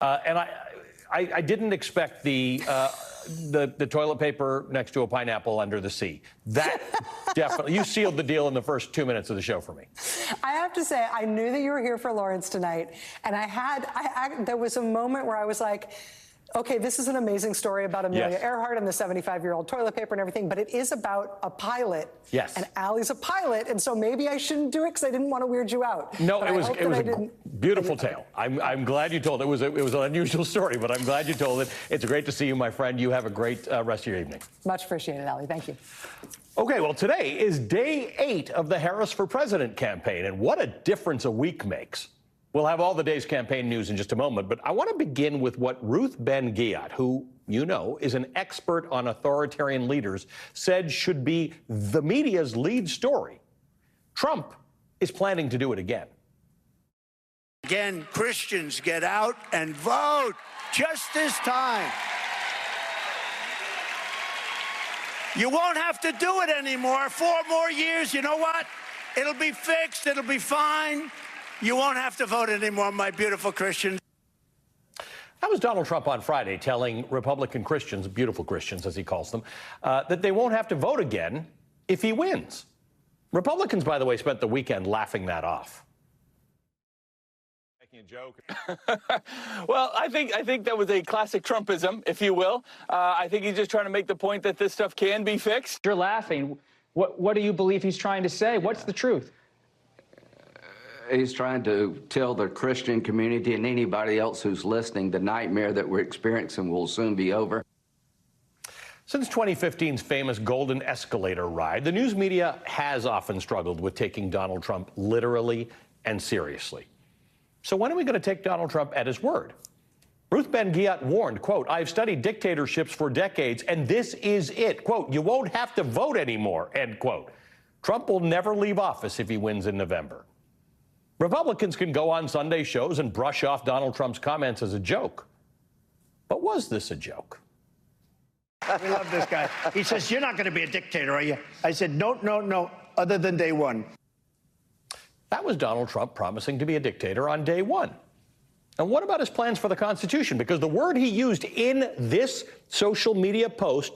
And I didn't expect the toilet paper next to a pineapple under the sea. That definitely, you sealed the deal in the first 2 minutes of the show for me. I have to say, I knew that you were here for Lawrence tonight, and there was a moment where I was like, okay, this is an amazing story about Amelia Earhart and the 75-year-old toilet paper and everything, but it is about a pilot. Yes. And Allie's a pilot, and so maybe I shouldn't do it because I didn't want to weird you out. No, it was a beautiful tale. I'm glad you told it. It was an unusual story, but I'm glad you told it. It's great to see you, my friend. You have a great rest of your evening. Much appreciated, Allie. Thank you. Okay, well, today is day 8 of the Harris for President campaign, and what a difference a week makes. We'll have all the day's campaign news in just a moment, but I want to begin with what Ruth Ben-Ghiat, who you know is an expert on authoritarian leaders, said should be the media's lead story. Trump is planning to do it again. Again, Christians, get out and vote, just this time. You won't have to do it anymore. 4 more years, you know what? It'll be fixed, it'll be fine. You won't have to vote anymore, my beautiful Christians. That was Donald Trump on Friday telling Republican Christians, beautiful Christians as he calls them, that they won't have to vote again if he wins. Republicans, by the way, spent the weekend laughing that off. Making a joke. Well, I think that was a classic Trumpism, if you will. I think he's just trying to make the point that this stuff can be fixed. You're laughing. What do you believe he's trying to say? What's the truth? He's trying to tell the Christian community and anybody else who's listening the nightmare that we're experiencing will soon be over. Since 2015's famous golden escalator ride, the news media has often struggled with taking Donald Trump literally and seriously. So when are we going to take Donald Trump at his word? Ruth Ben-Ghiat warned, quote, "I've studied dictatorships for decades, and this is it." Quote, "You won't have to vote anymore," end quote. Trump will never leave office if he wins in November. Republicans can go on Sunday shows and brush off Donald Trump's comments as a joke. But was this a joke? We love this guy. He says, "You're not going to be a dictator, are you?" I said, no, other than day 1. That was Donald Trump promising to be a dictator on day 1. And what about his plans for the Constitution? Because the word he used in this social media post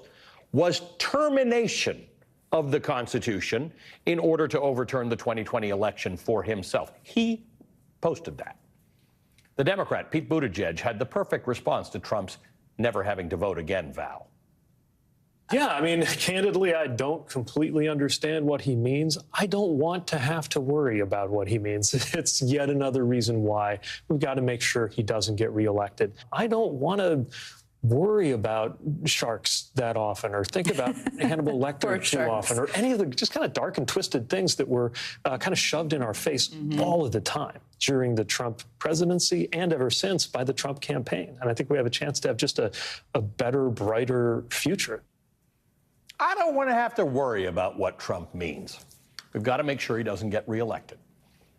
was termination of the Constitution in order to overturn the 2020 election for himself. He posted that. The Democrat, Pete Buttigieg, had the perfect response to Trump's never having to vote again vow. Yeah, I mean, candidly, I don't completely understand what he means. I don't want to have to worry about what he means. It's yet another reason why we've got to make sure he doesn't get reelected. I don't want to worry about sharks that often or think about Hannibal Lecter too often or any of the just kind of dark and twisted things that were kind of shoved in our face all of the time during the Trump presidency and ever since by the Trump campaign. And I think we have a chance to have just a better, brighter future. I don't want to have to worry about what Trump means. We've got to make sure he doesn't get reelected.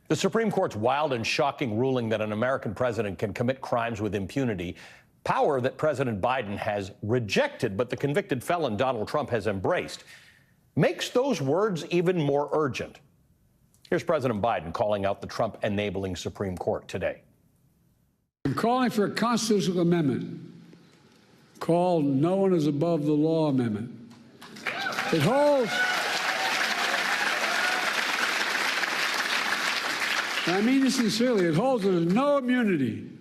The Supreme Court's wild and shocking ruling that an American president can commit crimes with impunity, power that President Biden has rejected, but the convicted felon Donald Trump has embraced, makes those words even more urgent. Here's President Biden calling out the Trump-enabling Supreme Court today. I'm calling for a constitutional amendment called No One is Above the Law Amendment. It holds, and I mean this sincerely, it holds that there's no immunity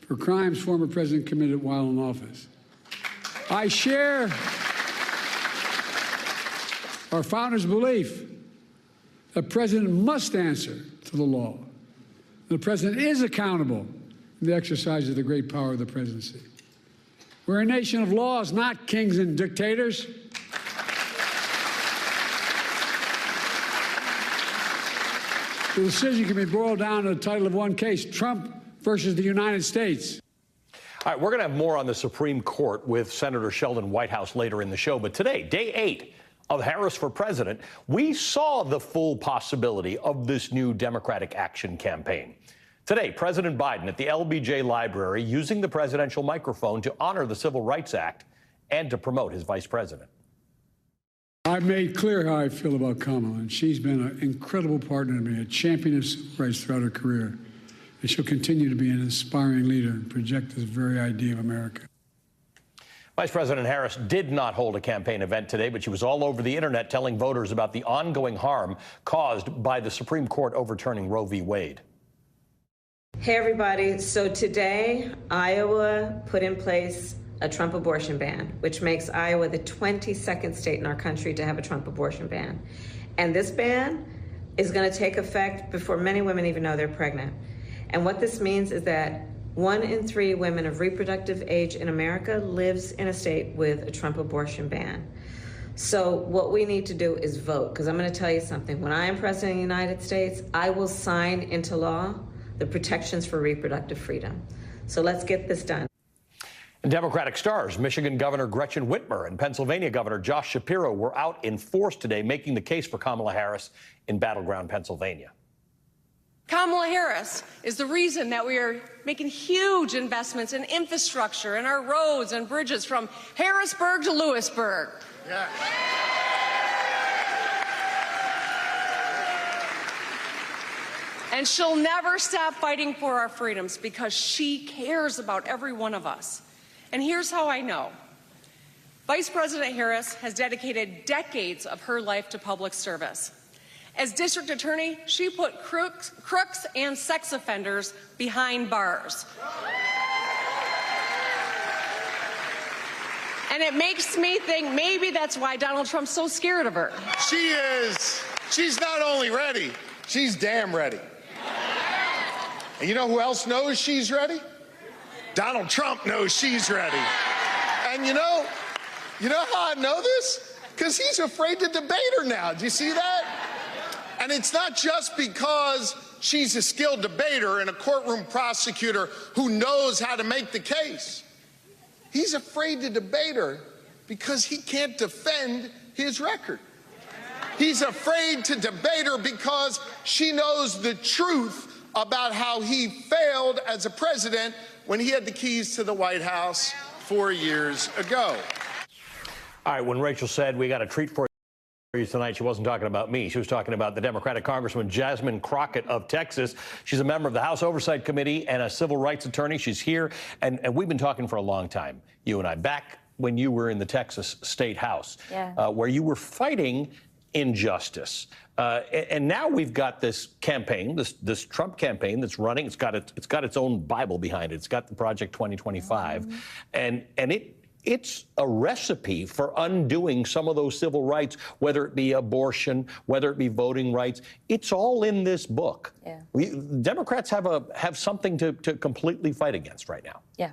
for crimes former president committed while in office. I share our founders' belief that the president must answer to the law. The president is accountable in the exercise of the great power of the presidency. We're a nation of laws, not kings and dictators. The decision can be boiled down to the title of one case, Trump versus the United States. All right, we're going to have more on the Supreme Court with Senator Sheldon Whitehouse later in the show. But today, day 8 of Harris for President, we saw the full possibility of this new Democratic Action campaign. Today, President Biden at the LBJ Library using the presidential microphone to honor the Civil Rights Act and to promote his vice president. I've made clear how I feel about Kamala, and she's been an incredible partner to me, a champion of civil rights throughout her career. and she'll continue to be an inspiring leader and project this very idea of America. Vice President Harris did not hold a campaign event today, but she was all over the internet telling voters about the ongoing harm caused by the Supreme Court overturning Roe v. Wade. Hey, everybody. So today, Iowa put in place a Trump abortion ban, which makes Iowa the 22nd state in our country to have a Trump abortion ban. And this ban is going to take effect before many women even know they're pregnant. And what this means is that 1 in 3 women of reproductive age in America lives in a state with a Trump abortion ban. So what we need to do is vote, because I'm going to tell you something. When I am president of the United States, I will sign into law the protections for reproductive freedom. So let's get this done. And Democratic stars, Michigan Governor Gretchen Whitmer and Pennsylvania Governor Josh Shapiro were out in force today making the case for Kamala Harris in battleground Pennsylvania. Kamala Harris is the reason that we are making huge investments in infrastructure and our roads and bridges from Harrisburg to Lewisburg. Yeah. And she'll never stop fighting for our freedoms because she cares about every one of us. And here's how I know. Vice President Harris has dedicated decades of her life to public service. As district attorney, she put crooks and sex offenders behind bars. And it makes me think maybe that's why Donald Trump's so scared of her. She is. She's not only ready, she's damn ready. And you know who else knows she's ready? Donald Trump knows she's ready. And you know how I know this? Because he's afraid to debate her now. Do you see that? And it's not just because she's a skilled debater and a courtroom prosecutor who knows how to make the case. He's afraid to debate her because he can't defend his record. He's afraid to debate her because she knows the truth about how he failed as a president when he had the keys to the White House 4 years ago. All right, when Rachel said we got a treat for you tonight, she wasn't talking about me. She was talking about the Democratic Congresswoman Jasmine Crockett of Texas. She's a member of the House Oversight Committee and a civil rights attorney. She's here, and we've been talking for a long time, you and I, back when you were in the Texas State House, where you were fighting injustice. And now we've got this campaign, this Trump campaign that's running. It's got its own Bible behind it. It's got the Project 2025, and it's a recipe for undoing some of those civil rights, whether it be abortion, whether it be voting rights. It's all in this book. Yeah. Democrats have something to completely fight against right now. Yeah.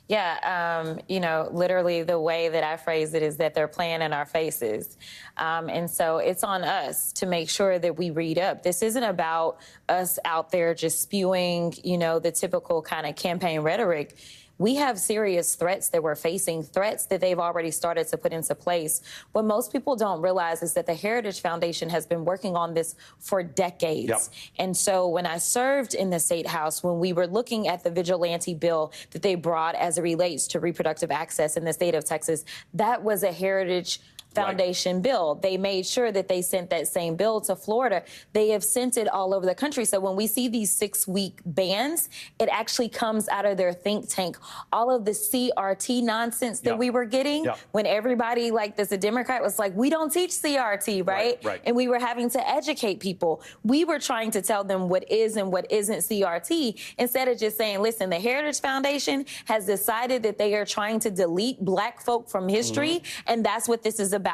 Yeah, you know, literally the way that I phrase it is that they're playing in our faces. And so it's on us to make sure that we read up. This isn't about us out there just spewing, you know, the typical kind of campaign rhetoric. We have serious threats that we're facing, threats that they've already started to put into place. What most people don't realize is that the Heritage Foundation has been working on this for decades. Yep. And so when I served in the State House, when we were looking at the vigilante bill that they brought as it relates to reproductive access in the state of Texas, that was a Heritage Foundation bill. They made sure that they sent that same bill to Florida. They have sent it all over the country. So when we see these 6-week bans, it actually comes out of their think tank. All of the CRT nonsense that we were getting when everybody, like this, a Democrat was like, we don't teach CRT, right? And we were having to educate people. We were trying to tell them what is and what isn't CRT instead of just saying, listen, the Heritage Foundation has decided that they are trying to delete Black folk from history, and that's what this is about.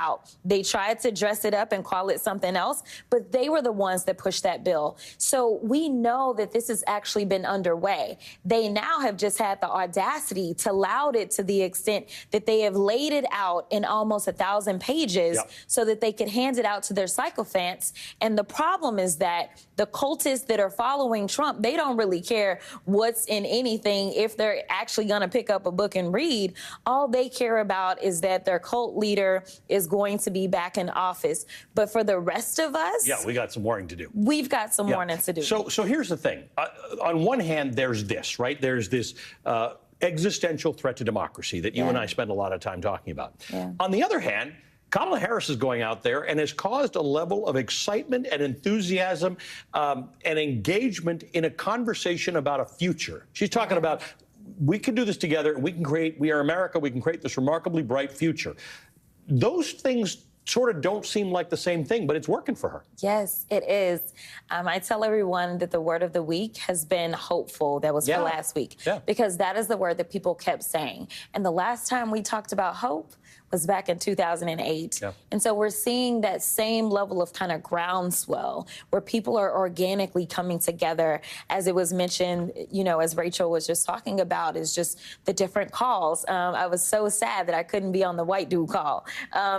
They tried to dress it up and call it something else, but they were the ones that pushed that bill. So we know that this has actually been underway. They now have just had the audacity to laud it to the extent that they have laid it out in almost 1,000 pages so that they could hand it out to their sycophants. And the problem is that the cultists that are following Trump, they don't really care what's in anything if they're actually going to pick up a book and read. All they care about is that their cult leader is going to be back in office. But for the rest of us, we got some warning to do. We've got some warning to do. So here's the thing. On one hand, there's this, right? There's this existential threat to democracy that you and I spend a lot of time talking about. On the other hand, Kamala Harris is going out there and has caused a level of excitement and enthusiasm and engagement in a conversation about a future. She's talking about, we can do this together. We are America. We can create this remarkably bright future. Those things sort of don't seem like the same thing, but it's working for her. Yes, it is. I tell everyone that the word of the week has been hopeful. That was for last week, because that is the word that people kept saying. And the last time we talked about hope was back in 2008. And so we're seeing that same level of kind of groundswell where people are organically coming together. As it was mentioned, you know, as Rachel was just talking about, is just the different calls. I was so sad that I couldn't be on the white dude call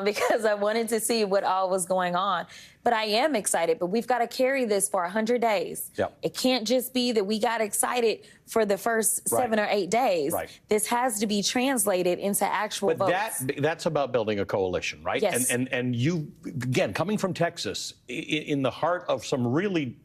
because I wanted to see what all was going on. But I am excited, but we've got to carry this for 100 days. It can't just be that we got excited for the first 7 or 8 days. This has to be translated into actual votes. But that's about building a coalition, right? Yes. And you, again, coming from Texas, in the heart of some really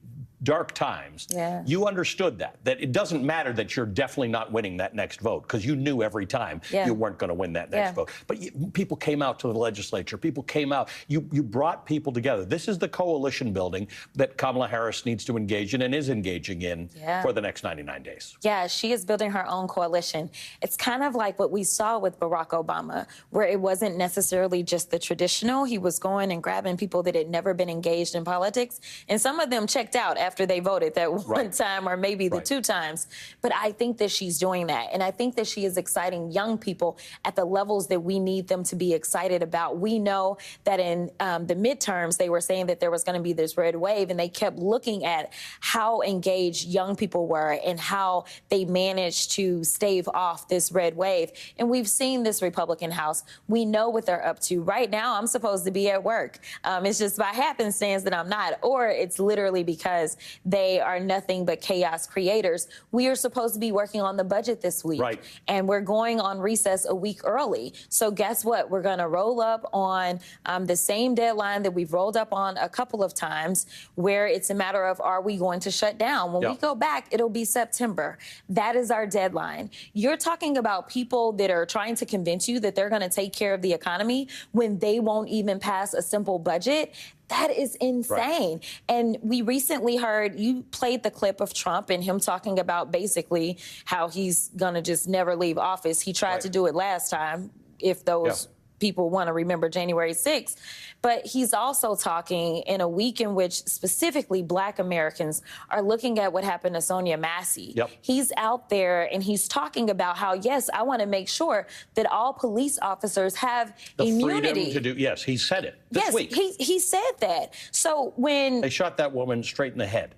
dark times, you understood that it doesn't matter that you're definitely not winning that next vote, because you knew every time you weren't going to win that next vote. But people came out to the legislature. People came out. You brought people together. This is the coalition building that Kamala Harris needs to engage in and is engaging in for the next 99 days. Yeah, she is building her own coalition. It's kind of like what we saw with Barack Obama, where it wasn't necessarily just the traditional. He was going and grabbing people that had never been engaged in politics, and some of them checked out after they voted that one time or maybe the 2 times. But I think that she's doing that. And I think that she is exciting young people at the levels that we need them to be excited about. We know that in the midterms, they were saying that there was going to be this red wave, and they kept looking at how engaged young people were and how they managed to stave off this red wave. And we've seen this Republican House. We know what they're up to. Right now, I'm supposed to be at work. It's just by happenstance that I'm not, or it's literally because they are nothing but chaos creators. We are supposed to be working on the budget this week, and we're going on recess a week early. So guess what? We're going to roll up on the same deadline that we've rolled up on a couple of times, where it's a matter of, are we going to shut down? When we go back, it'll be September. That is our deadline. You're talking about people that are trying to convince you that they're going to take care of the economy when they won't even pass a simple budget. That is insane. And we recently heard, you played the clip of Trump and him talking about basically how he's going to just never leave office. He tried to do it last time, if those people want to remember January 6th. But he's also talking in a week in which specifically Black Americans are looking at what happened to Sonia Massey. He's out there and he's talking about how, yes, I want to make sure that all police officers have the immunity. Freedom to do, yes, he said it this week. He said that. So when they shot that woman straight in the head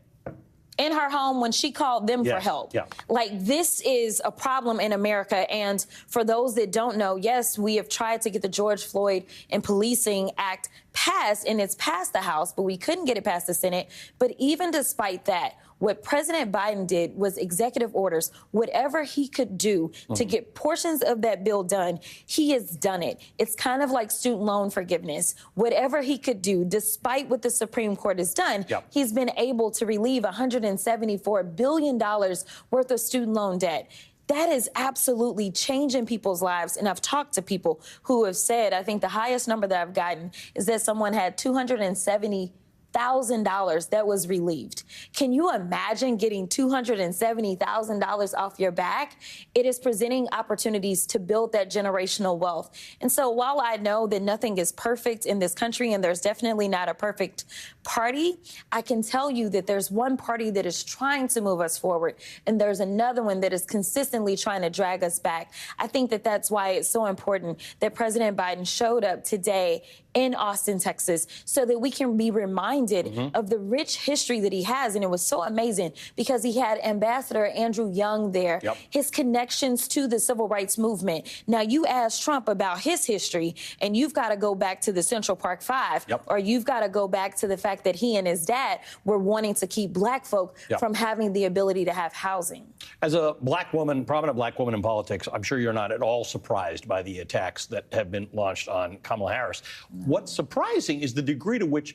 in her home, when she called them for help. Like, this is a problem in America. And for those that don't know, yes, we have tried to get the George Floyd and Policing Act passed, and it's passed the House, but we couldn't get it past the Senate. But even despite that, what President Biden did was executive orders. Whatever he could do to get portions of that bill done, he has done it. It's kind of like student loan forgiveness. Whatever he could do, despite what the Supreme Court has done, he's been able to relieve $174 billion worth of student loan debt. That is absolutely changing people's lives. And I've talked to people who have said, I think the highest number that I've gotten is that someone had $270,000 that was relieved. Can you imagine getting $270,000 off your back? It is presenting opportunities to build that generational wealth. And so while I know that nothing is perfect in this country, and there's definitely not a perfect party, I can tell you that there's one party that is trying to move us forward, and there's another one that is consistently trying to drag us back. I think that that's why it's so important that President Biden showed up today in Austin, Texas, so that we can be reminded of the rich history that he has. And it was so amazing because he had Ambassador Andrew Young there, his connections to the civil rights movement. Now, you ask Trump about his history, and you've got to go back to the Central Park Five, or you've got to go back to the fact that he and his dad were wanting to keep Black folk from having the ability to have housing. As a Black woman, prominent Black woman in politics, I'm sure you're not at all surprised by the attacks that have been launched on Kamala Harris. What's surprising is the degree to which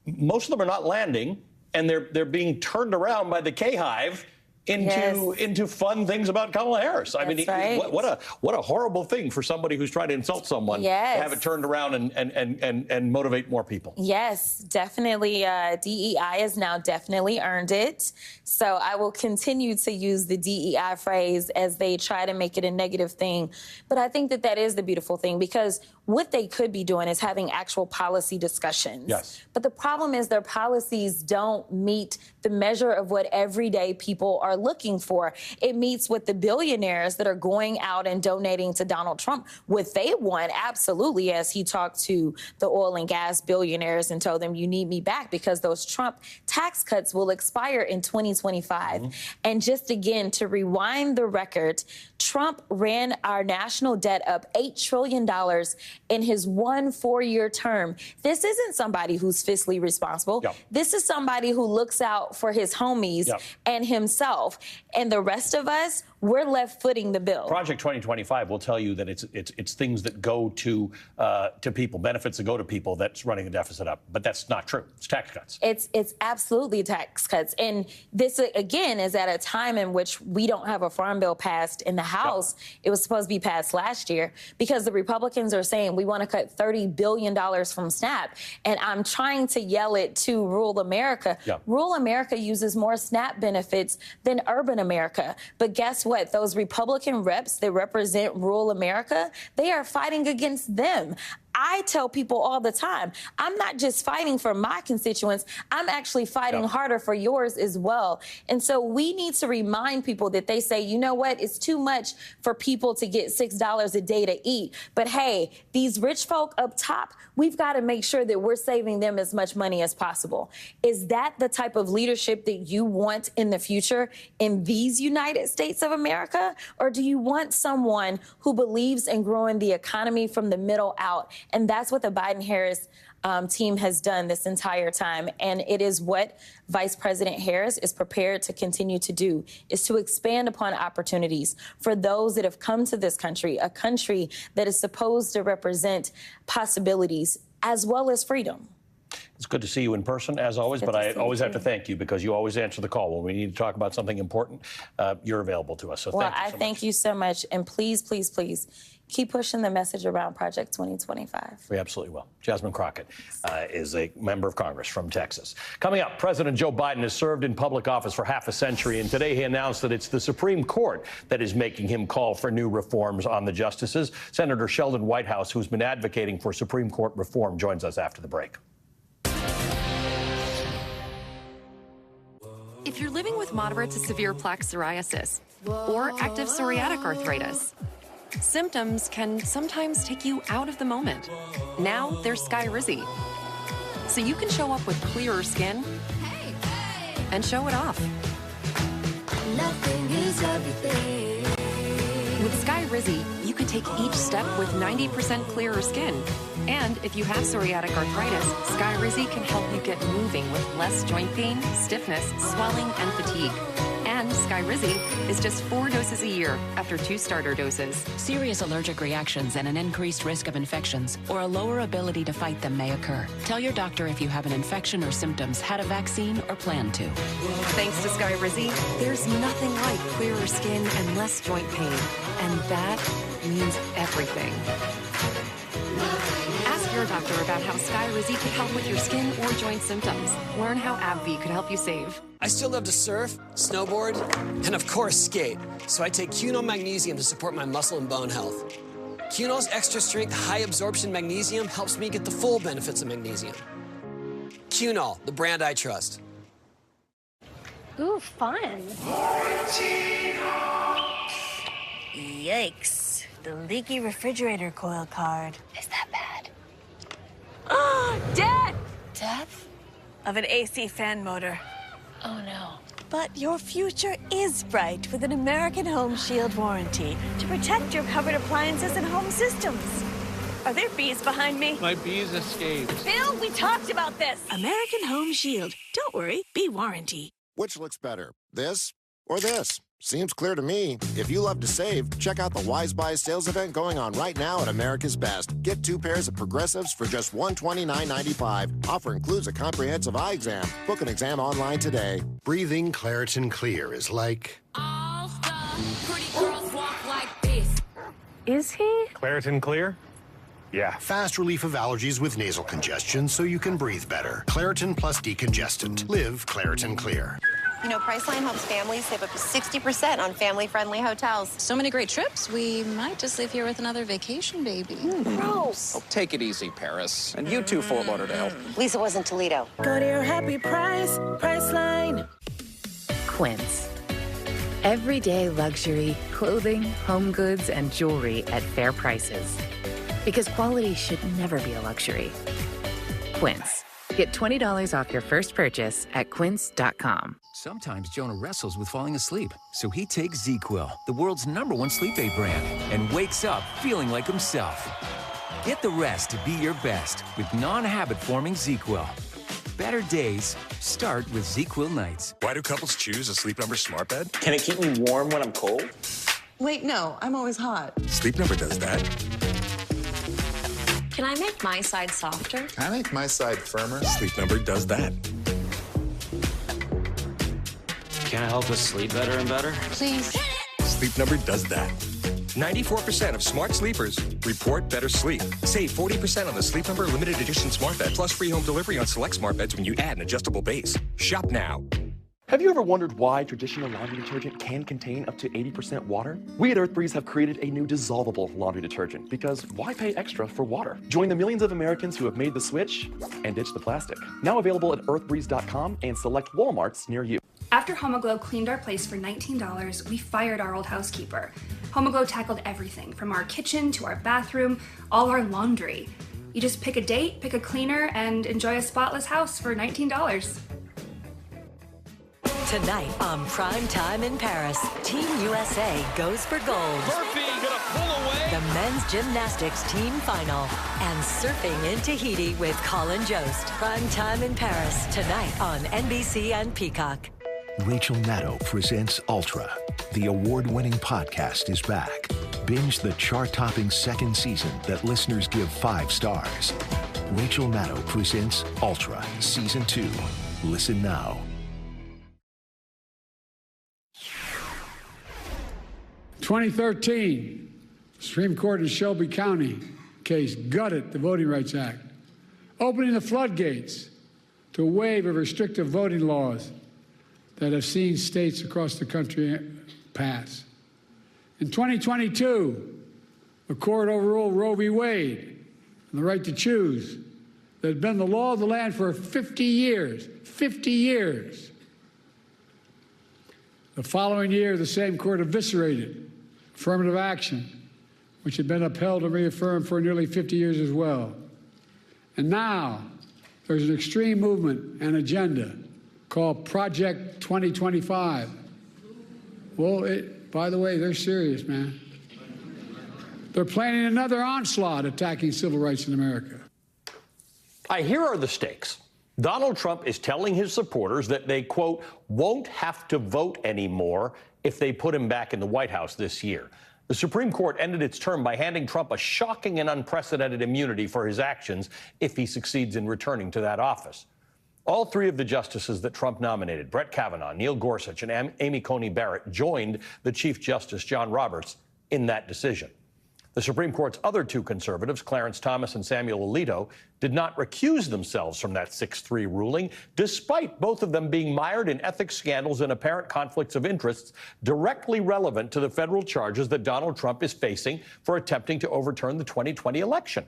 most of them are not landing, and they're being turned around by the K-Hive into fun things about Kamala Harris. I mean, what a horrible thing for somebody who's trying to insult someone to have it turned around and motivate more people. Yes, definitely. DEI has now definitely earned it. So I will continue to use the DEI phrase as they try to make it a negative thing. But I think that is the beautiful thing, because what they could be doing is having actual policy discussions. Yes. But the problem is their policies don't meet the measure of what everyday people are looking for. It meets what the billionaires that are going out and donating to Donald Trump, what they want, absolutely, as he talked to the oil and gas billionaires and told them, you need me back because those Trump tax cuts will expire in 2025. Mm-hmm. And just again, to rewind the record, Trump ran our national debt up $8 trillion in his 1 4-year term. This isn't somebody who's fiscally responsible. Yep. This is somebody who looks out for his homies and himself. And the rest of us, we're left footing the bill. Project 2025 will tell you that it's things that go to people, benefits that go to people, that's running the deficit up. But that's not true. It's tax cuts. It's absolutely tax cuts. And this, again, is at a time in which we don't have a farm bill passed in the House. Yep. It was supposed to be passed last year because the Republicans are saying we want to cut $30 billion from SNAP. And I'm trying to yell it to rural America. Yep. Rural America uses more SNAP benefits than urban America. But guess what? Those Republican reps that represent rural America, they are fighting against them. I tell people all the time, I'm not just fighting for my constituents, I'm actually fighting harder for yours as well. And so we need to remind people that they say, you know what, it's too much for people to get $6 a day to eat. But hey, these rich folk up top, we've got to make sure that we're saving them as much money as possible. Is that the type of leadership that you want in the future in these United States of America? Or do you want someone who believes in growing the economy from the middle out? And that's what the Biden-Harris team has done this entire time. And it is what Vice President Harris is prepared to continue to do, is to expand upon opportunities for those that have come to this country, a country that is supposed to represent possibilities as well as freedom. It's good to see you in person, as always, but I always have to thank you because you always answer the call. When we need to talk about something important, you're available to us. So thank you so much. I thank you so much. And please, please, please keep pushing the message around Project 2025. We absolutely will. Jasmine Crockett is a member of Congress from Texas. Coming up, President Joe Biden has served in public office for half a century, and today he announced that it's the Supreme Court that is making him call for new reforms on the justices. Senator Sheldon Whitehouse, who's been advocating for Supreme Court reform, joins us after the break. If you're living with moderate to severe plaque psoriasis or active psoriatic arthritis, symptoms can sometimes take you out of the moment. Now there's Skyrizi. So you can show up with clearer skin and show it off. Nothing is everything. With Skyrizi, you could take each step with 90% clearer skin. And if you have psoriatic arthritis, Skyrizi can help you get moving with less joint pain, stiffness, swelling, and fatigue. And Skyrizi is just 4 doses a year after 2 starter doses. Serious allergic reactions and an increased risk of infections or a lower ability to fight them may occur. Tell your doctor if you have an infection or symptoms, had a vaccine, or plan to. Thanks to Skyrizi, there's nothing like clearer skin and less joint pain. And that means everything. Ask your doctor about how Skyrizi could help with your skin or joint symptoms. Learn how AbbVie could help you save. I still love to surf, snowboard, and of course skate. So I take Cunol Magnesium to support my muscle and bone health. Cunol's extra strength, high absorption magnesium helps me get the full benefits of magnesium. Cunol, the brand I trust. Ooh, fun. Yikes. The leaky refrigerator coil card. Is that bad? Oh, death! Death? Of an AC fan motor. Oh, no. But your future is bright with an American Home Shield warranty to protect your covered appliances and home systems. Are there bees behind me? My bees escaped. Phil, we talked about this. American Home Shield. Don't worry, bee warranty. Which looks better, this or this? Seems clear to me. If you love to save, check out the Wise Buys sales event going on right now at America's Best. Get 2 pairs of Progressives for just $129.95. Offer includes a comprehensive eye exam. Book an exam online today. Breathing Claritin Clear is like... All the pretty girls walk like this. Is he? Claritin Clear? Yeah. Fast relief of allergies with nasal congestion so you can breathe better. Claritin plus decongestant. Live Claritin Clear. You know, Priceline helps families save up to 60% on family-friendly hotels. So many great trips, we might just leave here with another vacation baby. Gross. Oh, take it easy, Paris. And you too, Fort Lauderdale. Lisa was in Toledo. Go to your happy price, Priceline. Quince. Everyday luxury, clothing, home goods, and jewelry at fair prices. Because quality should never be a luxury. Quince. Get $20 off your first purchase at quince.com. Sometimes Jonah wrestles with falling asleep, so he takes ZzzQuil, the world's #1 sleep aid brand, and wakes up feeling like himself. Get the rest to be your best with non-habit-forming ZzzQuil. Better days start with ZzzQuil nights. Why do couples choose a Sleep Number smart bed? Can it keep me warm when I'm cold? Wait, no, I'm always hot. Sleep Number does that. Can I make my side softer? Can I make my side firmer? Sleep Number does that. Can it help us sleep better and better? Please. Sleep Number does that. 94% of smart sleepers report better sleep. Save 40% on the Sleep Number limited edition smart bed, plus free home delivery on select smart beds when you add an adjustable base. Shop now. Have you ever wondered why traditional laundry detergent can contain up to 80% water? We at EarthBreeze have created a new dissolvable laundry detergent because why pay extra for water? Join the millions of Americans who have made the switch and ditched the plastic. Now available at earthbreeze.com and select Walmarts near you. After Homoglow cleaned our place for $19, we fired our old housekeeper. Homoglow tackled everything, from our kitchen to our bathroom, all our laundry. You just pick a date, pick a cleaner, and enjoy a spotless house for $19. Tonight on Prime Time in Paris, Team USA goes for gold. Murphy gonna pull away. The men's gymnastics team final. And surfing in Tahiti with Colin Jost. Prime Time in Paris, tonight on NBC and Peacock. Rachel Maddow presents Ultra. The award-winning podcast is back. Binge the chart-topping second season that listeners give 5 stars. Rachel Maddow presents Ultra, Season 2. Listen now. 2013, Supreme Court in Shelby County case gutted the Voting Rights Act, opening the floodgates to a wave of restrictive voting laws that have seen states across the country pass. In 2022, the court overruled Roe v. Wade and the right to choose that had been the law of the land for 50 years. 50 years. The following year, the same court eviscerated affirmative action, which had been upheld and reaffirmed for nearly 50 years as well. And now, there's an extreme movement and agenda called Project 2025. Well, by the way, they're serious, man. They're planning another onslaught attacking civil rights in America. Here are the stakes. Donald Trump is telling his supporters that they, quote, won't have to vote anymore if they put him back in the White House this year. The Supreme Court ended its term by handing Trump a shocking and unprecedented immunity for his actions if he succeeds in returning to that office. All 3 of the justices that Trump nominated, Brett Kavanaugh, Neil Gorsuch, and Amy Coney Barrett, joined the Chief Justice John Roberts in that decision. The Supreme Court's other 2 conservatives, Clarence Thomas and Samuel Alito, did not recuse themselves from that 6-3 ruling, despite both of them being mired in ethics scandals and apparent conflicts of interests directly relevant to the federal charges that Donald Trump is facing for attempting to overturn the 2020 election.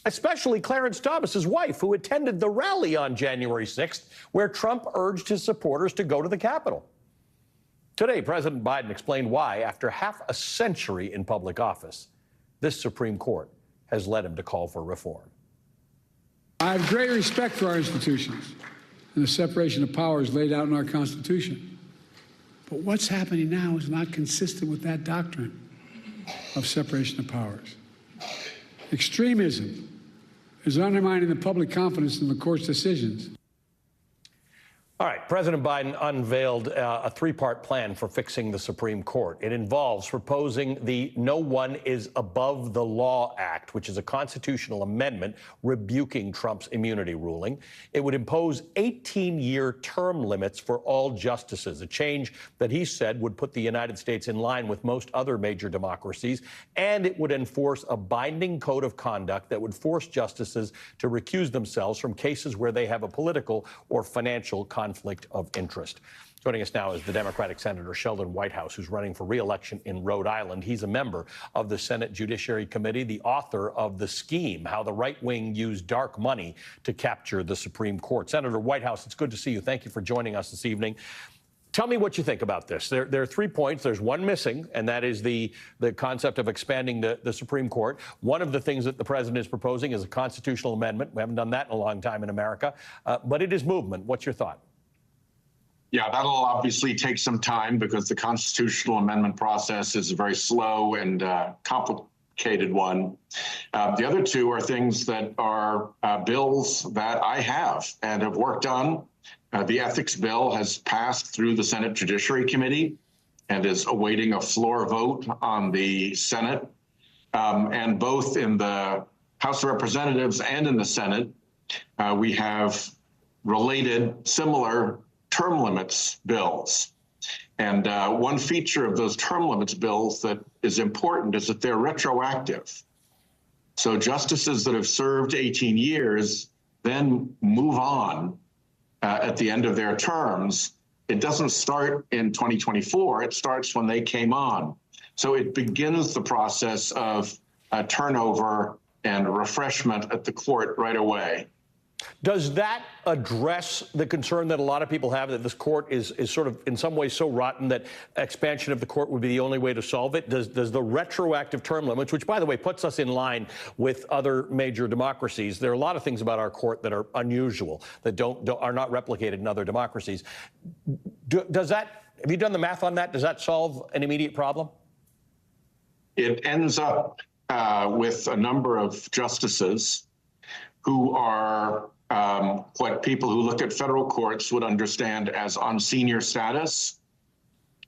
Especially Clarence Thomas's wife, who attended the rally on January 6th, where Trump urged his supporters to go to the Capitol. Today, President Biden explained why, after half a century in public office, this Supreme Court has led him to call for reform. I have great respect for our institutions and the separation of powers laid out in our Constitution. But what's happening now is not consistent with that doctrine of separation of powers. Extremism is undermining the public confidence in the court's decisions. All right, President Biden unveiled a three-part plan for fixing the Supreme Court. It involves proposing the No One is Above the Law Act, which is a constitutional amendment rebuking Trump's immunity ruling. It would impose 18-year term limits for all justices, a change that he said would put the United States in line with most other major democracies. And it would enforce a binding code of conduct that would force justices to recuse themselves from cases where they have a political or financial conflict of interest. Joining us now is the Democratic Senator Sheldon Whitehouse, who's running for re-election in Rhode Island. He's a member of the Senate Judiciary Committee, the author of The Scheme, How the Right Wing Used Dark Money to Capture the Supreme Court. Senator Whitehouse, it's good to see you. Thank you for joining us this evening. Tell me what you think about this. There are 3 points. There's one missing, and that is the concept of expanding the Supreme Court. One of the things that the president is proposing is a constitutional amendment. We haven't done that in a long time in America, but it is movement. What's your thought? Yeah, that'll obviously take some time because the constitutional amendment process is a very slow and complicated one. The other two are things that are bills that I have and have worked on. The ethics bill has passed through the Senate Judiciary Committee and is awaiting a floor vote on the Senate. And both in the House of Representatives and in the Senate, we have related similar term limits bills. And one feature of those term limits bills that is important is that they're retroactive. So justices that have served 18 years then move on at the end of their terms. It doesn't start in 2024, it starts when they came on. So it begins the process of turnover and refreshment at the court right away. Does that address the concern that a lot of people have that this court is sort of in some ways so rotten that expansion of the court would be the only way to solve it? Does the retroactive term limits, which, by the way, puts us in line with other major democracies, there are a lot of things about our court that are unusual, that are not replicated in other democracies. Does that, have you done the math on that? Does that solve an immediate problem? It ends up with a number of justices who are what people who look at federal courts would understand as on senior status.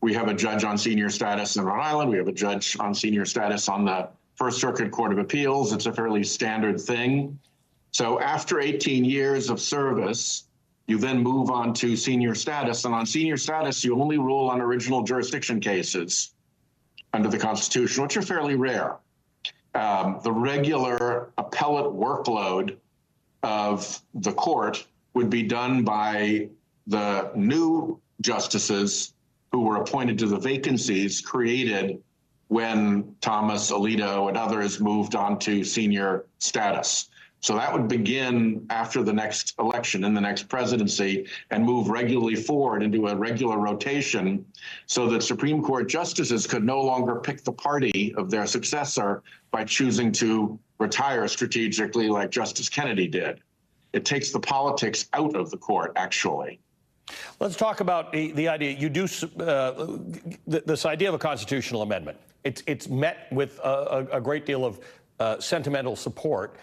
We have a judge on senior status in Rhode Island. We have a judge on senior status on the First Circuit Court of Appeals. It's a fairly standard thing. So after 18 years of service, you then move on to senior status. And on senior status, you only rule on original jurisdiction cases under the Constitution, which are fairly rare. The regular appellate workload of the court would be done by the new justices who were appointed to the vacancies created when Thomas, Alito, and others moved on to senior status. So that would begin after the next election in the next presidency and move regularly forward into a regular rotation so that Supreme Court justices could no longer pick the party of their successor by choosing to retire strategically like Justice Kennedy did. It takes the politics out of the court, actually. Let's talk about the idea. You do this idea of a constitutional amendment. It's met with a great deal of sentimental support.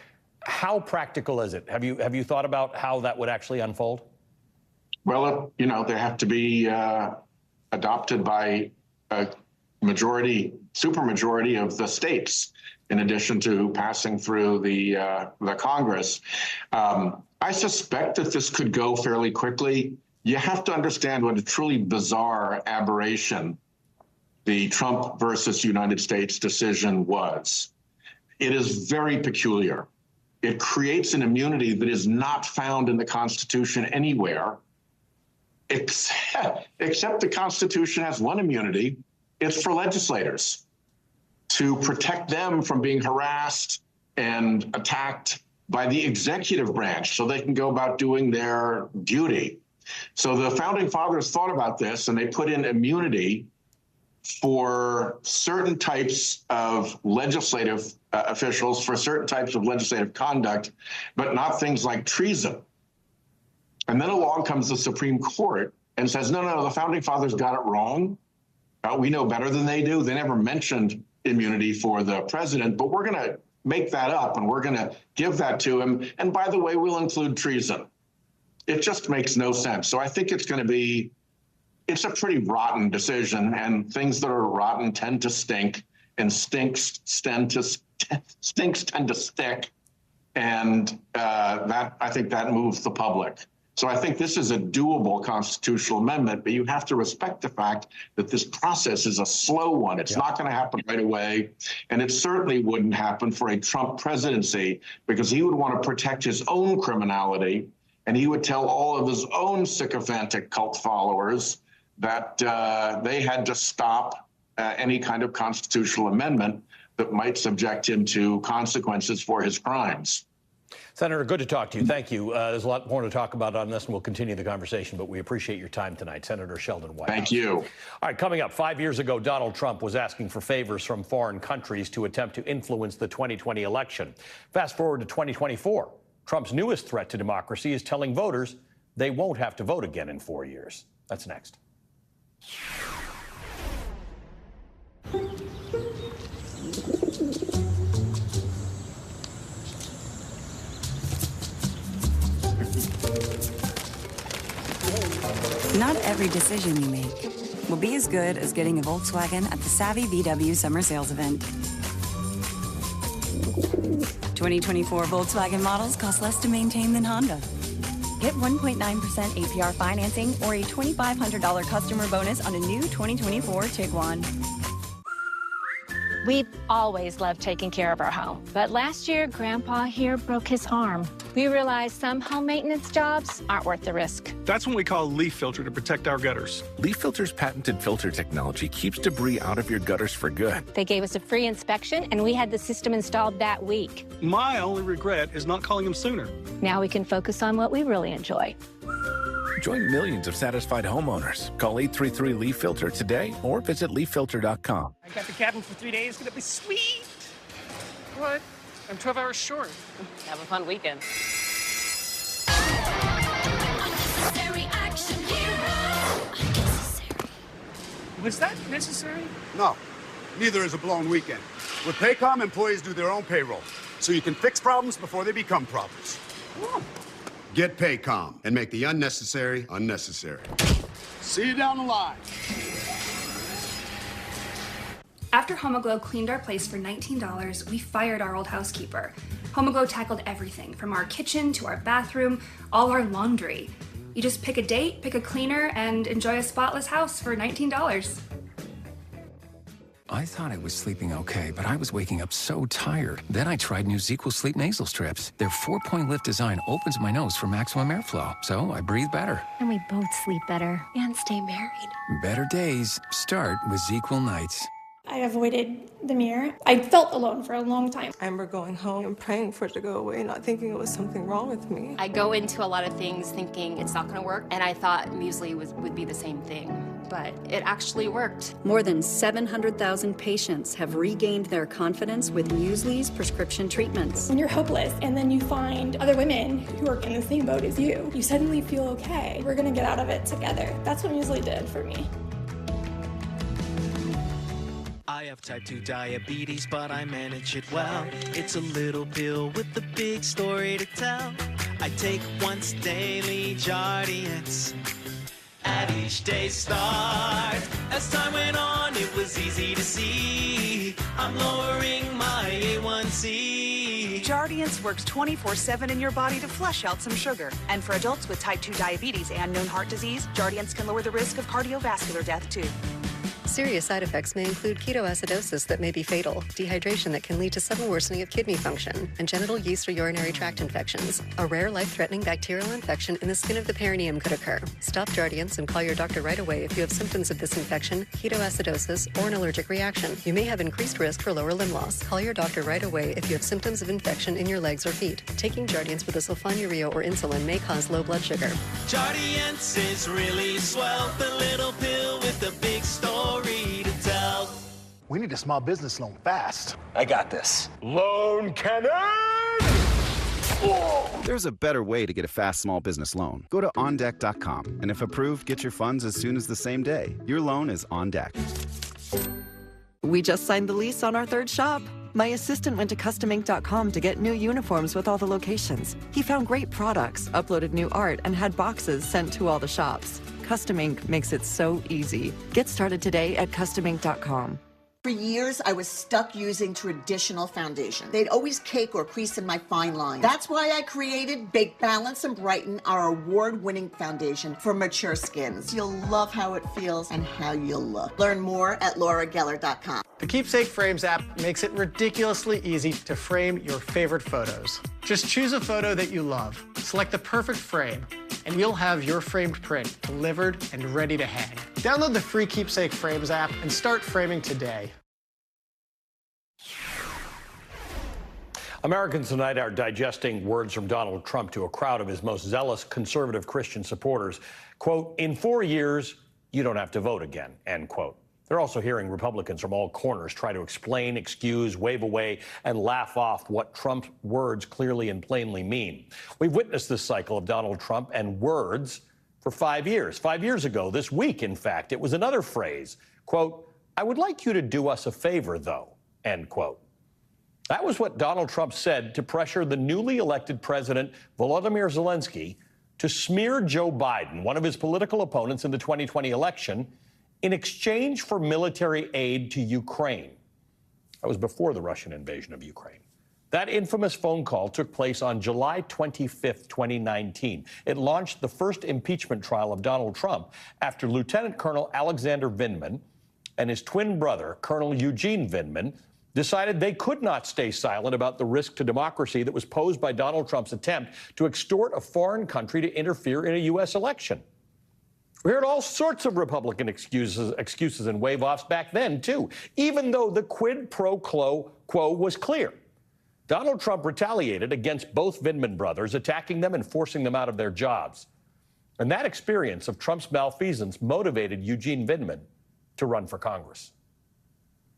How practical is it? Have you thought about how that would actually unfold? Well, they have to be adopted by a supermajority of the states, in addition to passing through the Congress. I suspect that this could go fairly quickly. You have to understand what a truly bizarre aberration the Trump versus United States decision was. It is very peculiar. It creates an immunity that is not found in the Constitution anywhere, except the Constitution has one immunity. It's for legislators, to protect them from being harassed and attacked by the executive branch so they can go about doing their duty. So the founding fathers thought about this, and they put in immunity for certain types of legislative officials, for certain types of legislative conduct, but not things like treason. And then along comes the Supreme Court and says, no, the founding fathers got it wrong. We know better than they do. They never mentioned immunity for the president, but we're going to make that up and we're going to give that to him. And by the way, we'll include treason. It just makes no sense. So I think it's a pretty rotten decision, and things that are rotten tend to stink, and stinks tend to stick. And I think that moves the public. So I think this is a doable constitutional amendment, but you have to respect the fact that this process is a slow one. It's not going to happen right away. And it certainly wouldn't happen for a Trump presidency, because he would want to protect his own criminality. And he would tell all of his own sycophantic cult followers that they had to stop any kind of constitutional amendment that might subject him to consequences for his crimes. Senator, good to talk to you. Thank you. There's a lot more to talk about on this, and we'll continue the conversation, but we appreciate your time tonight. Senator Sheldon Whitehouse. Thank you. All right, coming up, 5 years ago, Donald Trump was asking for favors from foreign countries to attempt to influence the 2020 election. Fast forward to 2024. Trump's newest threat to democracy is telling voters they won't have to vote again in 4 years. That's next. Not every decision you make will be as good as getting a Volkswagen at the Savvy VW Summer Sales Event. 2024 Volkswagen models cost less to maintain than Honda. Get 1.9% APR financing or a $2,500 customer bonus on a new 2024 Tiguan. We've always loved taking care of our home, but last year, Grandpa here broke his arm. We realized some home maintenance jobs aren't worth the risk. That's when we call Leaf Filter to protect our gutters. Leaf Filter's patented filter technology keeps debris out of your gutters for good. They gave us a free inspection, and we had the system installed that week. My only regret is not calling them sooner. Now we can focus on what we really enjoy. Join millions of satisfied homeowners. Call 833-LEAF-FILTER today or visit leaffilter.com. I got the cabin for 3 days. It's going to be sweet. What? I'm 12 hours short. Have a fun weekend. Was that necessary? No, neither is a blown weekend. With Paycom, employees do their own payroll, so you can fix problems before they become problems. Get Paycom and make the unnecessary unnecessary. See you down the line. After Homoglow cleaned our place for $19, we fired our old housekeeper. Homoglow tackled everything from our kitchen to our bathroom, all our laundry. You just pick a date, pick a cleaner, and enjoy a spotless house for $19. I thought I was sleeping okay, but I was waking up so tired. Then I tried new ZzzQuil Sleep Nasal Strips. Their 4-point lift design opens my nose for maximum airflow, so I breathe better. And we both sleep better and stay married. Better days start with ZzzQuil Nights. I avoided the mirror. I felt alone for a long time. I remember going home and praying for it to go away, not thinking it was something wrong with me. I go into a lot of things thinking it's not going to work, and I thought muesli would be the same thing, but it actually worked. More than 700,000 patients have regained their confidence with muesli's prescription treatments. When you're hopeless and then you find other women who are in the same boat as you, you suddenly feel okay. We're going to get out of it together. That's what muesli did for me. I have type 2 diabetes, but I manage it well. It's a little pill with a big story to tell. I take once daily Jardiance at each day's start. As time went on, it was easy to see I'm lowering my A1C. Jardiance works 24/7 in your body to flush out some sugar. And for adults with type 2 diabetes and known heart disease, Jardiance can lower the risk of cardiovascular death, too. Serious side effects may include ketoacidosis that may be fatal, dehydration that can lead to sudden worsening of kidney function, and genital yeast or urinary tract infections. A rare life-threatening bacterial infection in the skin of the perineum could occur. Stop Jardiance and call your doctor right away if you have symptoms of this infection, ketoacidosis, or an allergic reaction. You may have increased risk for lower limb loss. Call your doctor right away if you have symptoms of infection in your legs or feet. Taking Jardiance with a sulfonylurea or insulin may cause low blood sugar. Jardiance is really swell, the little pill with the big story to tell. We need a small business loan fast. I got this. Loan cannon! There's a better way to get a fast small business loan. Go to OnDeck.com, and if approved, get your funds as soon as the same day. Your loan is on deck. We just signed the lease on our third shop. My assistant went to customink.com to get new uniforms with all the locations. He found great products, uploaded new art, and had boxes sent to all the shops. Custom Ink makes it so easy. Get started today at customink.com. For years, I was stuck using traditional foundation. They'd always cake or crease in my fine lines. That's why I created Bake, Balance, and Brighten, our award-winning foundation for mature skins. You'll love how it feels and how you'll look. Learn more at laurageller.com. The Keepsake Frames app makes it ridiculously easy to frame your favorite photos. Just choose a photo that you love, select the perfect frame, and you'll have your framed print delivered and ready to hang. Download the free Keepsake Frames app and start framing today. Americans tonight are digesting words from Donald Trump to a crowd of his most zealous conservative Christian supporters. Quote, in 4 years, you don't have to vote again, end quote. They're also hearing Republicans from all corners try to explain, excuse, wave away, and laugh off what Trump's words clearly and plainly mean. We've witnessed this cycle of Donald Trump and words for 5 years. 5 years ago, this week, in fact, it was another phrase, quote, I would like you to do us a favor, though, end quote. That was what Donald Trump said to pressure the newly elected president, Volodymyr Zelensky, to smear Joe Biden, one of his political opponents in the 2020 election, in exchange for military aid to Ukraine. That was before the Russian invasion of Ukraine. That infamous phone call took place on July 25th, 2019. It launched the first impeachment trial of Donald Trump after Lieutenant Colonel Alexander Vindman and his twin brother, Colonel Eugene Vindman, decided they could not stay silent about the risk to democracy that was posed by Donald Trump's attempt to extort a foreign country to interfere in a U.S. election. We heard all sorts of Republican excuses and wave-offs back then, too, even though the quid pro quo was clear. Donald Trump retaliated against both Vindman brothers, attacking them and forcing them out of their jobs. And that experience of Trump's malfeasance motivated Eugene Vindman to run for Congress.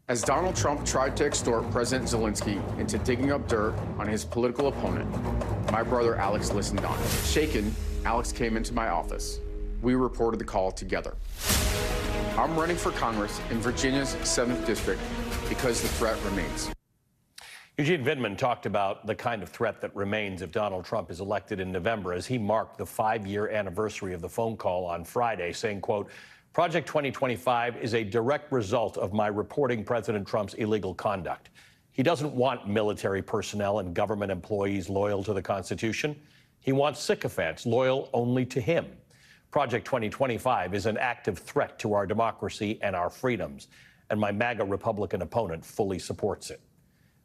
As Donald Trump tried to extort President Zelensky into digging up dirt on his political opponent, my brother Alex listened on. Shaken, Alex came into my office. We reported the call together. I'm running for Congress in Virginia's 7th District because the threat remains. Eugene Vindman talked about the kind of threat that remains if Donald Trump is elected in November as he marked the 5-year anniversary of the phone call on Friday, saying, quote, Project 2025 is a direct result of my reporting President Trump's illegal conduct. He doesn't want military personnel and government employees loyal to the Constitution. He wants sycophants loyal only to him. Project 2025 is an active threat to our democracy and our freedoms, and my MAGA Republican opponent fully supports it.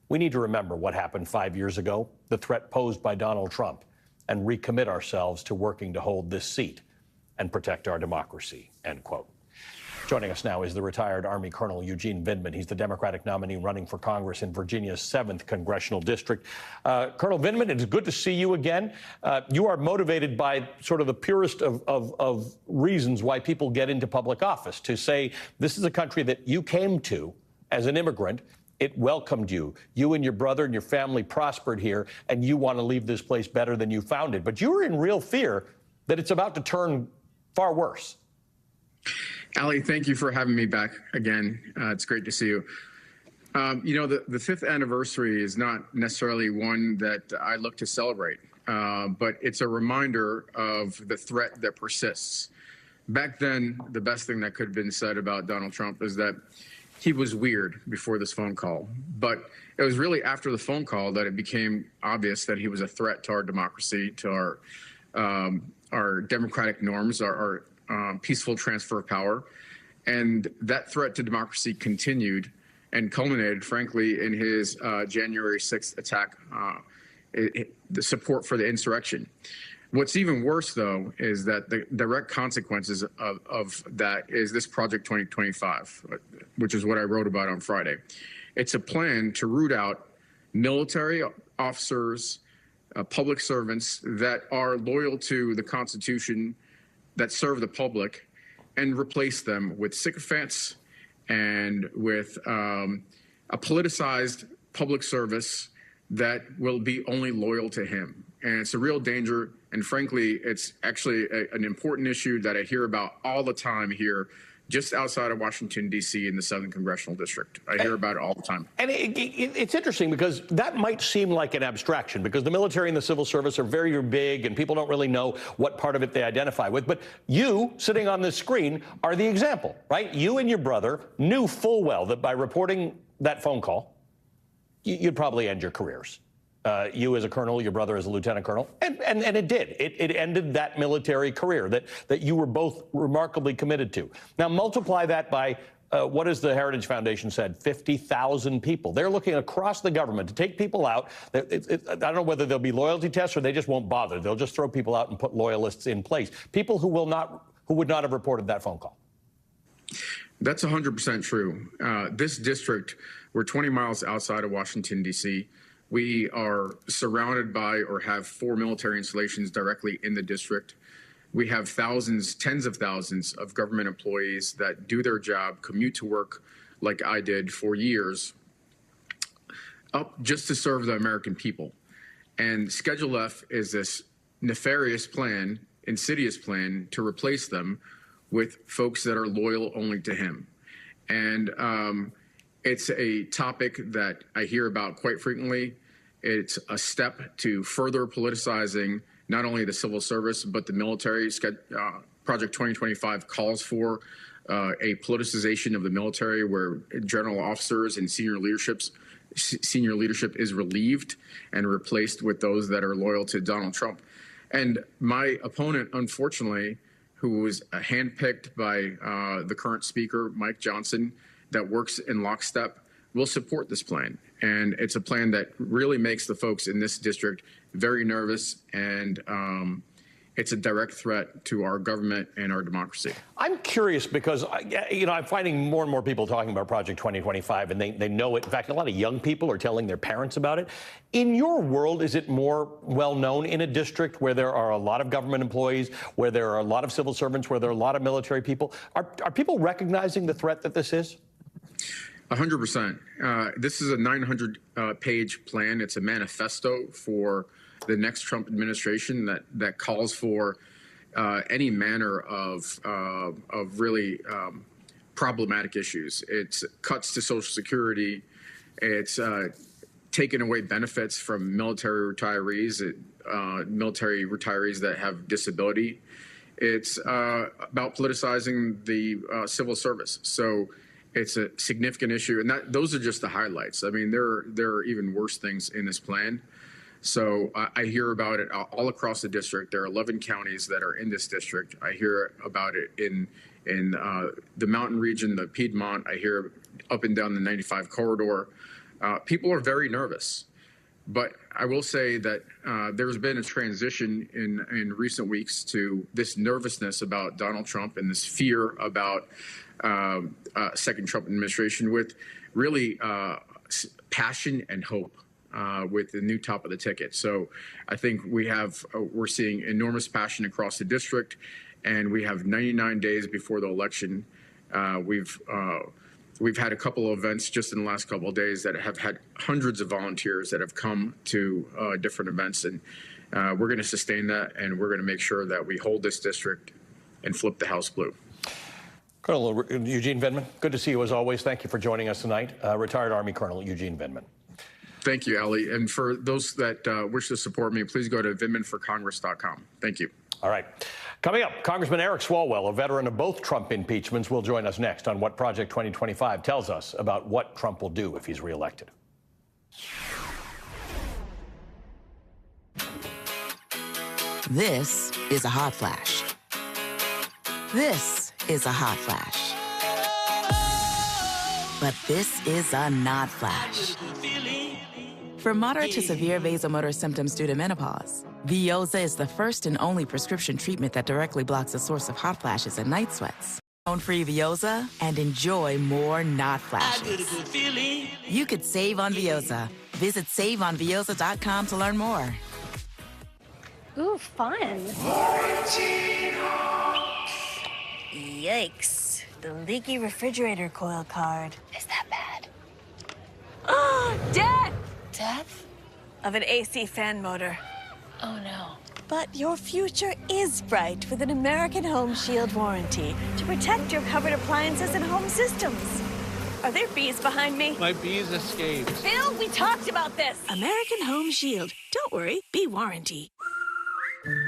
We need to remember what happened 5 years ago, the threat posed by Donald Trump, and recommit ourselves to working to hold this seat and protect our democracy, end quote. Joining us now is the retired Army Colonel Eugene Vindman. He's the Democratic nominee running for Congress in Virginia's 7th Congressional District. Colonel Vindman, it's good to see you again. You are motivated by sort of the purest of reasons why people get into public office, to say this is a country that you came to as an immigrant. It welcomed you. You and your brother and your family prospered here, and you want to leave this place better than you found it. But you were in real fear that it's about to turn far worse. Ali, thank you for having me back again. It's great to see you. You know, the 5th anniversary is not necessarily one that I look to celebrate, but it's a reminder of the threat that persists. Back then, the best thing that could have been said about Donald Trump is that he was weird before this phone call. But it was really after the phone call that it became obvious that he was a threat to our democracy, to our democratic norms, our peaceful transfer of power. And that threat to democracy continued and culminated, frankly, in his January 6th attack, the support for the insurrection. What's even worse, though, is that the direct consequences of that is this Project 2025, which is what I wrote about on Friday. It's a plan to root out military officers, public servants that are loyal to the Constitution, that serve the public, and replace them with sycophants and with a politicized public service that will be only loyal to him. And it's a real danger. And frankly, it's actually an important issue that I hear about all the time here just outside of Washington, D.C. in the 7th Congressional District. I hear about it all the time. And it's interesting because that might seem like an abstraction because the military and the civil service are very, very big and people don't really know what part of it they identify with. But you, sitting on this screen, are the example, right? You and your brother knew full well that by reporting that phone call, you'd probably end your careers. You as a colonel, your brother as a lieutenant colonel, and it did. It ended that military career that you were both remarkably committed to. Now multiply that by what has the Heritage Foundation said? 50,000 people. They're looking across the government to take people out. I don't know whether there'll be loyalty tests or they just won't bother. They'll just throw people out and put loyalists in place. People who would not have reported that phone call. That's 100% true. This district, we're 20 miles outside of Washington, D.C. We are surrounded by or have 4 military installations directly in the district. We have thousands, tens of thousands of government employees that do their job, commute to work like I did for years, up just to serve the American people. And Schedule F is this nefarious plan, insidious plan to replace them with folks that are loyal only to him. And it's a topic that I hear about quite frequently. It's a step to further politicizing not only the civil service, but the military. Project 2025 calls for a politicization of the military where general officers and senior leadership is relieved and replaced with those that are loyal to Donald Trump. And my opponent, unfortunately, who was handpicked by the current speaker, Mike Johnson, that works in lockstep, will support this plan. And it's a plan that really makes the folks in this district very nervous, and it's a direct threat to our government and our democracy. I'm curious because, I'm finding more and more people talking about Project 2025, and they know it. In fact, a lot of young people are telling their parents about it. In your world, is it more well-known in a district where there are a lot of government employees, where there are a lot of civil servants, where there are a lot of military people? Are people recognizing the threat that this is? 100%. This is a 900-page plan. It's a manifesto for the next Trump administration that calls for any manner of really problematic issues. It's cuts to Social Security. It's taken away benefits from military retirees that have disability. It's about politicizing the civil service. So it's a significant issue, and those are just the highlights. I mean, there are even worse things in this plan. So I hear about it all across the district. There are 11 counties that are in this district. I hear about it in the mountain region, the Piedmont. I hear up and down the 95 corridor. People are very nervous. But I will say that there's been a transition in recent weeks to this nervousness about Donald Trump and this fear about second Trump administration with really passion and hope with the new top of the ticket. So I think we're seeing enormous passion across the district, and we have 99 days before the election. We've had a couple of events just in the last couple of days that have had hundreds of volunteers that have come to different events, and we're going to sustain that, and we're going to make sure that we hold this district and flip the House blue. Colonel Eugene Vindman, good to see you as always. Thank you for joining us tonight. Retired Army Colonel Eugene Vindman. Thank you, Ali. And for those that wish to support me, please go to vindmanforcongress.com. Thank you. All right. Coming up, Congressman Eric Swalwell, a veteran of both Trump impeachments, will join us next on what Project 2025 tells us about what Trump will do if he's reelected. This is a hot flash. This is a hot flash. But this is a not flash. For moderate to severe vasomotor symptoms due to menopause, Veoza is the first and only prescription treatment that directly blocks the source of hot flashes and night sweats. Own free Veoza and enjoy more not flashes. You could save on Veoza. Visit saveonveoza.com to learn more. Ooh, fun. Yikes. The leaky refrigerator coil card. Is that bad? Oh, death! Death? Of an AC fan motor. Oh, no. But your future is bright with an American Home Shield warranty to protect your covered appliances and home systems. Are there bees behind me? My bees escaped. Phil, we talked about this. American Home Shield. Don't worry, bee warranty.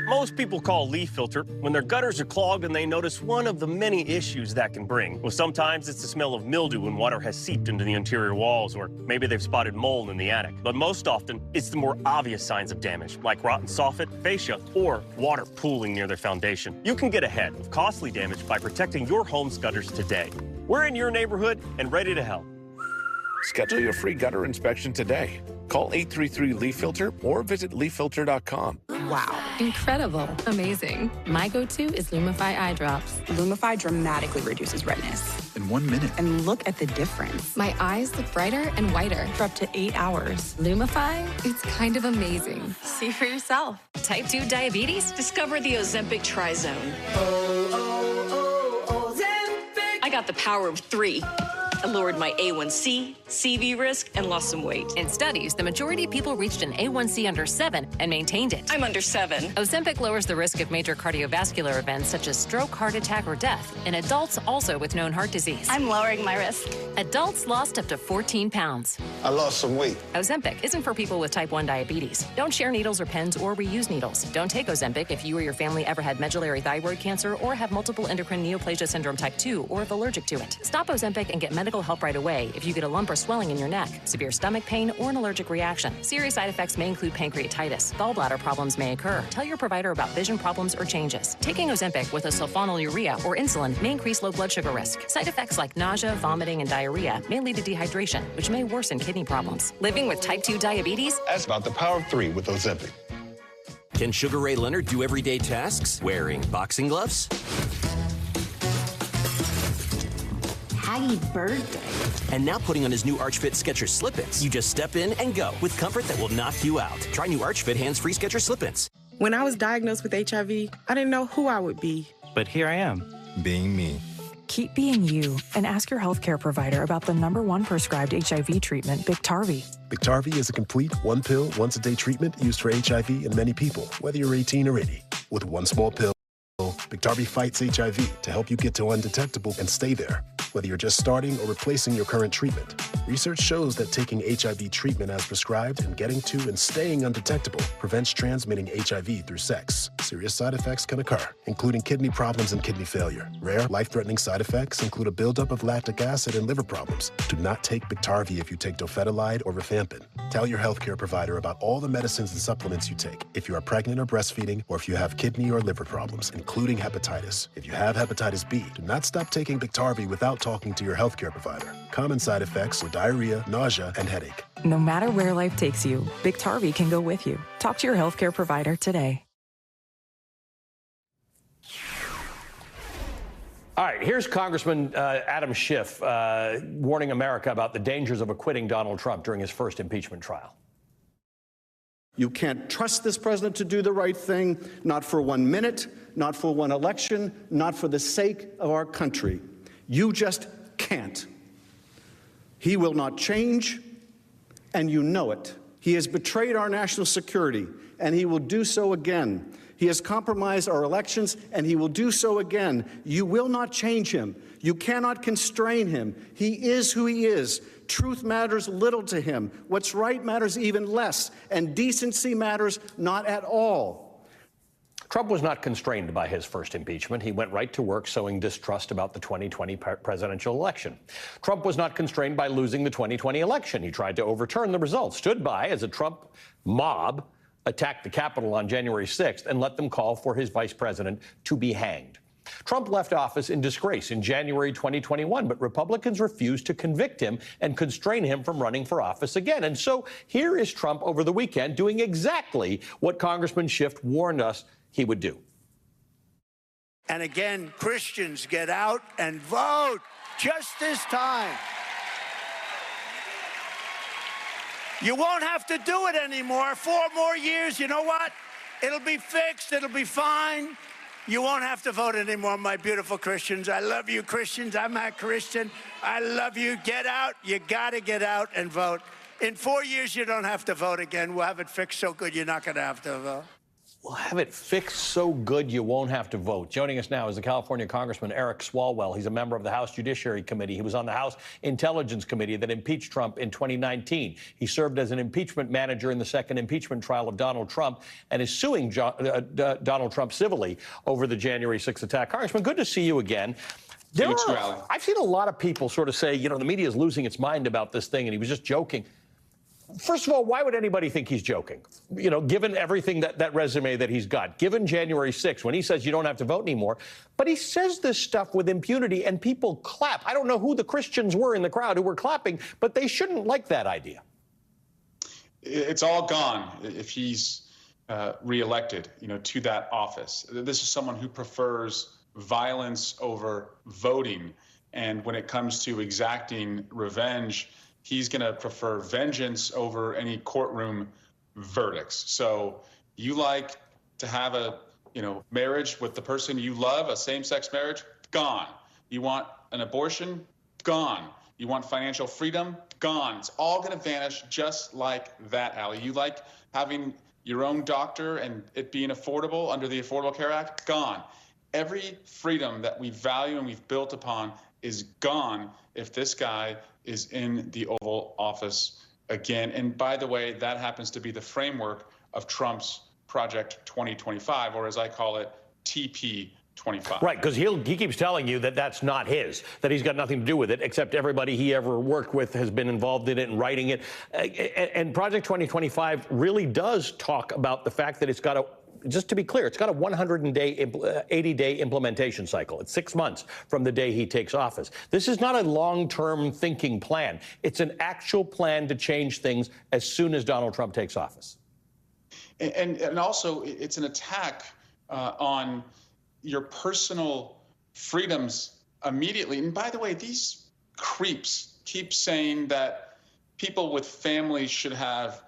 Most people call a leaf filter when their gutters are clogged and they notice one of the many issues that can bring. Well, sometimes it's the smell of mildew when water has seeped into the interior walls, or maybe they've spotted mold in the attic. But most often, it's the more obvious signs of damage, like rotten soffit, fascia, or water pooling near their foundation. You can get ahead of costly damage by protecting your home's gutters today. We're in your neighborhood and ready to help. Schedule your free gutter inspection today. Call 833-LEAF-FILTER or visit leaffilter.com. Wow. Incredible. Amazing. My go-to is Lumify eye drops. Lumify dramatically reduces redness. In 1 minute. And look at the difference. My eyes look brighter and whiter. For up to 8 hours. Lumify? It's kind of amazing. See for yourself. Type 2 diabetes? Discover the Ozempic Trizone. Ozempic. I got the power of 3. I lowered my A1C, CV risk, and lost some weight. In studies, the majority of people reached an A1C under 7 and maintained it. I'm under 7. Ozempic lowers the risk of major cardiovascular events such as stroke, heart attack, or death in adults also with known heart disease. I'm lowering my risk. Adults lost up to 14 pounds. I lost some weight. Ozempic isn't for people with type 1 diabetes. Don't share needles or pens or reuse needles. Don't take Ozempic if you or your family ever had medullary thyroid cancer or have multiple endocrine neoplasia syndrome type 2 or if allergic to it. Stop Ozempic and get medical help right away if you get a lump or swelling in your neck, severe stomach pain, or an allergic reaction. Serious side effects may include pancreatitis. Gallbladder problems may occur. Tell your provider about vision problems or changes. Taking Ozempic with a sulfonylurea or insulin may increase low blood sugar risk. Side effects like nausea, vomiting, and diarrhea may lead to dehydration, which may worsen kidney problems. Living with type 2 diabetes? Ask about the power of 3 with Ozempic. Can Sugar Ray Leonard do everyday tasks wearing boxing gloves? Happy birthday. And now putting on his new ArchFit Skechers Slip-ins. You just step in and go with comfort that will knock you out. Try new ArchFit hands-free Skechers Slip-ins. When I was diagnosed with HIV, I didn't know who I would be. But here I am, being me. Keep being you and ask your healthcare provider about the #1 prescribed HIV treatment, Biktarvy. Biktarvy is a complete one-pill, once-a-day treatment used for HIV in many people, whether you're 18 or 80. With one small pill, Biktarvy fights HIV to help you get to undetectable and stay there, whether you're just starting or replacing your current treatment. Research shows that taking HIV treatment as prescribed and getting to and staying undetectable prevents transmitting HIV through sex. Serious side effects can occur, including kidney problems and kidney failure. Rare, life-threatening side effects include a buildup of lactic acid and liver problems. Do not take Biktarvy if you take dofetilide or rifampin. Tell your healthcare provider about all the medicines and supplements you take if you are pregnant or breastfeeding, or if you have kidney or liver problems, including hepatitis. If you have hepatitis B, do not stop taking Biktarvy without talking to your healthcare provider. Common side effects are diarrhea, nausea, and headache. No matter where life takes you, Biktarvy can go with you. Talk to your healthcare provider today. All right, here's Congressman Adam Schiff warning America about the dangers of acquitting Donald Trump during his first impeachment trial. You can't trust this president to do the right thing, not for 1 minute, not for one election, not for the sake of our country. You just can't. He will not change, and you know it. He has betrayed our national security, and he will do so again. He has compromised our elections, and he will do so again. You will not change him. You cannot constrain him. He is who he is. Truth matters little to him. What's right matters even less, and decency matters not at all. Trump was not constrained by his first impeachment. He went right to work sowing distrust about the 2020 presidential election. Trump was not constrained by losing the 2020 election. He tried to overturn the results, stood by as a Trump mob attacked the Capitol on January 6th and let them call for his vice president to be hanged. Trump left office in disgrace in January 2021, but Republicans refused to convict him and constrain him from running for office again. And so here is Trump over the weekend doing exactly what Congressman Schiff warned us he would do. And again, Christians, get out and vote just this time. You won't have to do it anymore. 4 more years, you know what? It'll be fixed. It'll be fine. You won't have to vote anymore, my beautiful Christians. I love you, Christians. I'm a Christian. I love you. Get out. You got to get out and vote. In 4 years, you don't have to vote again. We'll have it fixed so good you're not going to have to vote. We'll have it fixed so good you won't have to vote. Joining us now is the California Congressman Eric Swalwell. He's a member of the House Judiciary Committee. He was on the House Intelligence Committee that impeached Trump in 2019. He served as an impeachment manager in the second impeachment trial of Donald Trump and is suing Donald Trump civilly over the January 6th attack. Congressman, good to see you again. I've seen a lot of people sort of say, you know, the media is losing its mind about this thing and he was just joking. First of all, why would anybody think he's joking? You know, given everything that resume that he's got, given January 6th, when he says you don't have to vote anymore, but he says this stuff with impunity and people clap. I don't know who the Christians were in the crowd who were clapping, but they shouldn't like that idea. It's all gone if he's reelected, you know, to that office. This is someone who prefers violence over voting. And when it comes to exacting revenge, he's going to prefer vengeance over any courtroom verdicts. So you like to have a, you know, marriage with the person you love, a same-sex marriage? Gone. You want an abortion? Gone. You want financial freedom? Gone. It's all going to vanish just like that, Allie. You like having your own doctor and it being affordable under the Affordable Care Act? Gone. Every freedom that we value and we've built upon is gone if this guy is in the Oval Office again. And by the way, that happens to be the framework of Trump's Project 2025, or as I call it, TP25. Right, because he keeps telling you that that's not his, that he's got nothing to do with it, except everybody he ever worked with has been involved in it and writing it. And Project 2025 really does talk about the fact that it's got a, just to be clear, it's got a 180-day implementation cycle. It's 6 months from the day he takes office. This is not a long-term thinking plan. It's an actual plan to change things as soon as Donald Trump takes office. And also, it's an attack on your personal freedoms immediately. And by the way, these creeps keep saying that people with families should have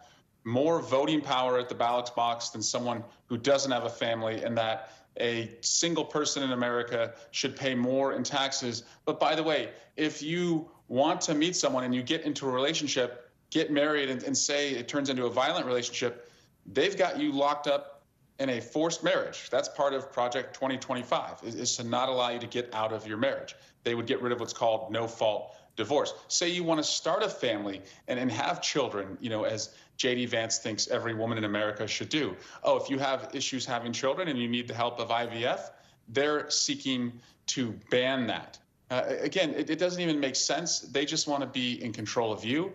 more voting power at the ballot box than someone who doesn't have a family, and that a single person in America should pay more in taxes. But by the way, if you want to meet someone and you get into a relationship, get married, and say it turns into a violent relationship, they've got you locked up in a forced marriage. That's part of Project 2025, is to not allow you to get out of your marriage. They would get rid of what's called no-fault divorce. Say you want to start a family and have children, you know, as J.D. Vance thinks every woman in America should do. Oh, if you have issues having children and you need the help of IVF, they're seeking to ban that. Again, it doesn't even make sense. They just want to be in control of you.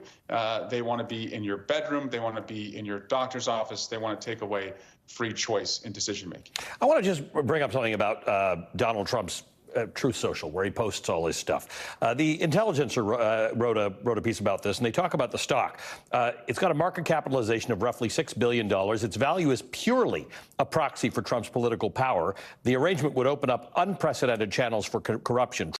They want to be in your bedroom. They want to be in your doctor's office. They want to take away free choice in decision-making. I want to just bring up something about Donald Trump's Truth Social, where he posts all his stuff. The Intelligencer wrote a piece about this, and they talk about the stock. It's got a market capitalization of roughly $6 billion. Its value is purely a proxy for Trump's political power. The arrangement would open up unprecedented channels for corruption.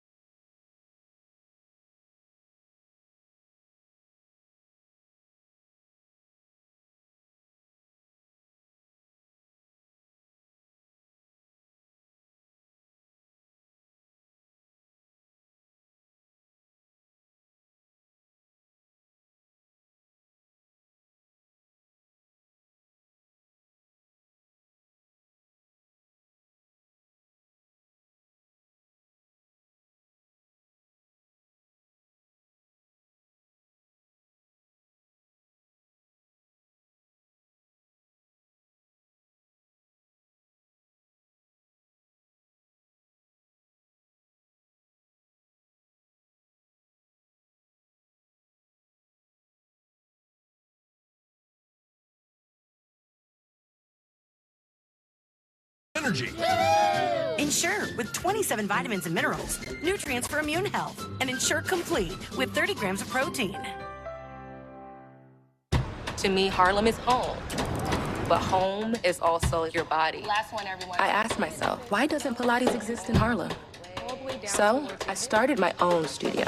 Energy. Ensure with 27 vitamins and minerals, nutrients for immune health, and Ensure Complete with 30 grams of protein. To me, Harlem is home, but home is also your body. Last one, everyone. I asked myself, why doesn't Pilates exist in Harlem? So I started my own studio.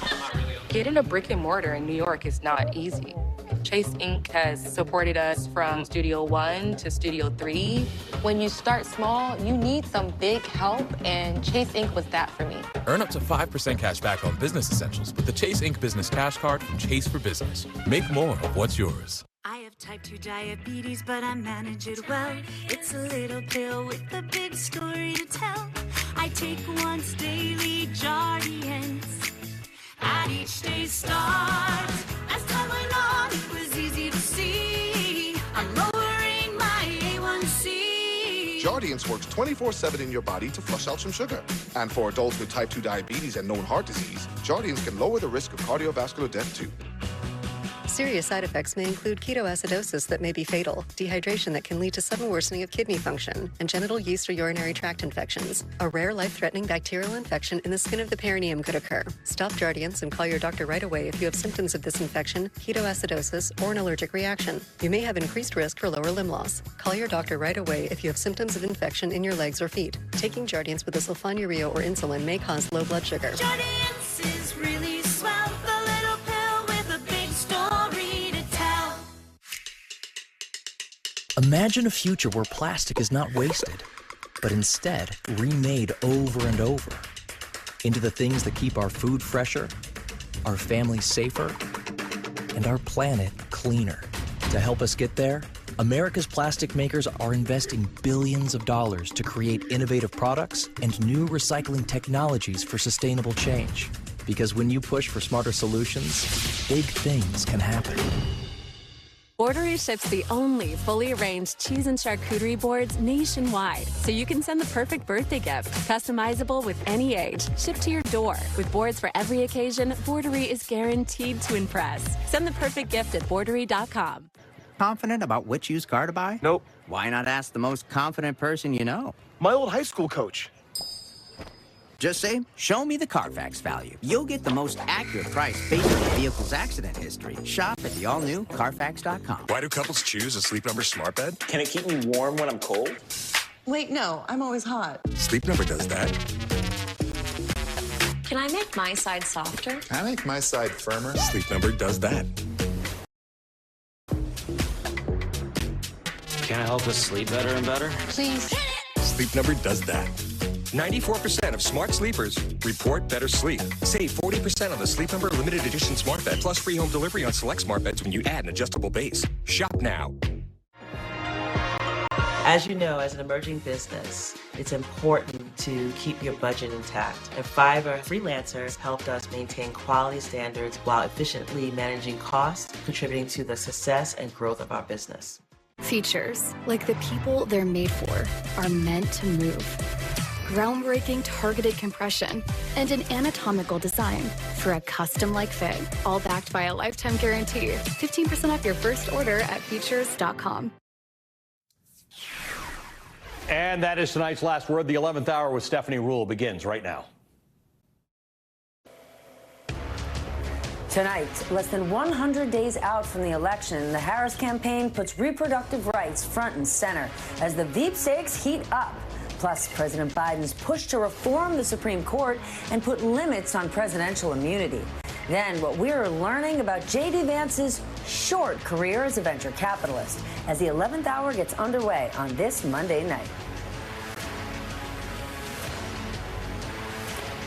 Getting a brick and mortar in New York is not easy. Chase Inc. has supported us from Studio 1 to Studio 3. When you start small, you need some big help, and Chase Inc. was that for me. Earn up to 5% cash back on business essentials with the Chase Inc. Business Cash Card from Chase for Business. Make more of what's yours. I have Type 2 diabetes, but I manage it well. It's a little pill with a big story to tell. I take once daily Jardians at each day's start. As time went on, it was easy to see I'm lowering my A1C. Jardiance works 24/7 in your body to flush out some sugar. And for adults with type 2 diabetes and known heart disease, Jardiance can lower the risk of cardiovascular death too. Serious side effects may include ketoacidosis that may be fatal, dehydration that can lead to sudden worsening of kidney function, and genital yeast or urinary tract infections. A rare life-threatening bacterial infection in the skin of the perineum could occur. Stop Jardiance and call your doctor right away if you have symptoms of this infection, ketoacidosis, or an allergic reaction. You may have increased risk for lower limb loss. Call your doctor right away if you have symptoms of infection in your legs or feet. Taking Jardiance with a sulfonylurea or insulin may cause low blood sugar. Jardiance is really swell, the little pill with a big story to tell. Imagine a future where plastic is not wasted, but instead remade over and over into the things that keep our food fresher, our families safer, and our planet cleaner. To help us get there, America's plastic makers are investing billions of dollars to create innovative products and new recycling technologies for sustainable change. Because when you push for smarter solutions, big things can happen. Borderie ships the only fully arranged cheese and charcuterie boards nationwide, so you can send the perfect birthday gift, customizable with any age, shipped to your door. With boards for every occasion, Borderie is guaranteed to impress. Send the perfect gift at Borderie.com. Confident about which used car to buy? Nope. Why not ask the most confident person you know? My old high school coach. Just say, show me the Carfax value. You'll get the most accurate price based on the vehicle's accident history. Shop at the all-new Carfax.com. Why do couples choose a Sleep Number smart bed? Can it keep me warm when I'm cold? Wait, no, I'm always hot. Sleep Number does that. Can I make my side softer? I make my side firmer. Sleep Number does that. Can it help us sleep better and better? Please. Sleep Number does that. 94% of smart sleepers report better sleep. Save 40% on the Sleep Number limited edition smart bed plus free home delivery on select smart beds when you add an adjustable base. Shop now. As you know, as an emerging business, it's important to keep your budget intact. And Fiverr freelancers helped us maintain quality standards while efficiently managing costs, contributing to the success and growth of our business. Features, like the people they're made for, are meant to move. Groundbreaking targeted compression and an anatomical design for a custom-like fit, all backed by a lifetime guarantee. 15% off your first order at features.com. And that is tonight's last word. The 11th hour with Stephanie Ruhle begins right now. Tonight, less than 100 days out from the election, the Harris campaign puts reproductive rights front and center as the Veep stakes heat up. Plus, President Biden's push to reform the Supreme Court and put limits on presidential immunity. Then, what we're learning about J.D. Vance's short career as a venture capitalist as the 11th hour gets underway on this Monday night.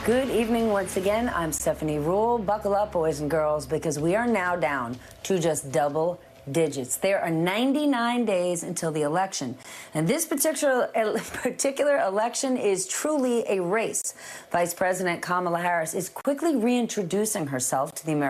Good evening once again. I'm Stephanie Ruhle. Buckle up, boys and girls, because we are now down to just double digits. There are 99 days until the election, and this particular election is truly a race. Vice President Kamala Harris is quickly reintroducing herself to the American